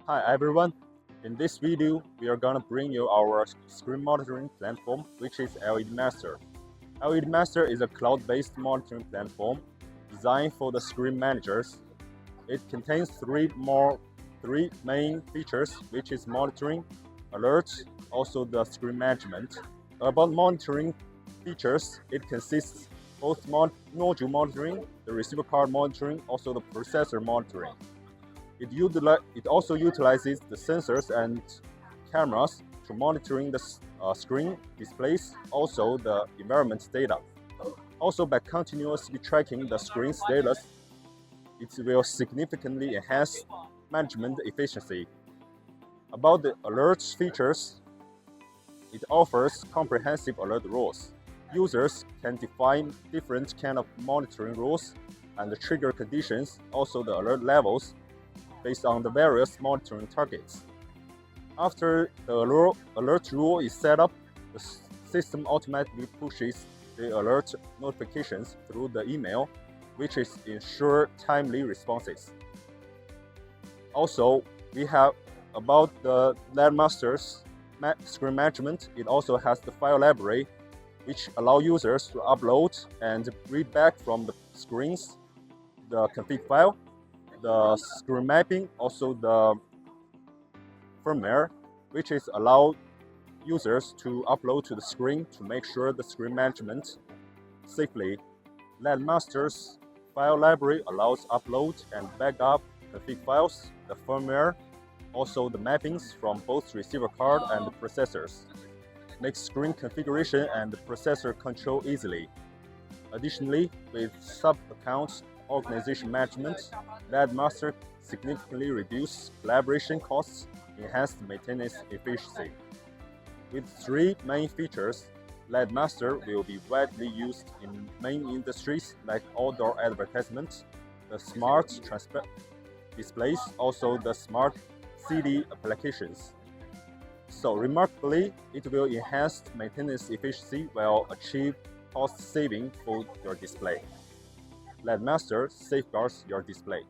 Hi everyone, in this video we are gonna bring you our screen monitoring platform, which is LEDMaster. LEDMaster is a cloud-based monitoring platform designed for the screen managers. It contains three main features, which is monitoring, alerts, also the screen management. About monitoring features, it consists both module monitoring, the receiver card monitoring, also the processor monitoring. It also utilizes the sensors and cameras to monitoring the screen displays, also the environment data. Also, by continuously tracking the screen status, it will significantly enhance management efficiency. About the alerts features, it offers comprehensive alert rules. Users can define different kind of monitoring rules and the trigger conditions, also the alert levels, based on the various monitoring targets. After the alert rule is set up, the system automatically pushes the alert notifications through the email, which is ensure timely responses. Also, we have about the LEDMaster's screen management. It also has the file library, which allow users to upload and read back from the screens the config file, the screen mapping, also the firmware, which is allow users to upload to the screen to make sure the screen management safely. LEDMaster's file library allows upload and backup config files, the firmware, also the mappings from both receiver card and the processors. Makes screen configuration and processor control easily. Additionally, with sub-account organization management, LEDMaster significantly reduces collaboration costs, enhanced maintenance efficiency. With three main features, LEDMaster will be widely used in main industries like outdoor advertisement, the smart displays, also the smart city applications. So remarkably, it will enhance maintenance efficiency while achieve cost saving for your display. LEDMaster safeguards your display.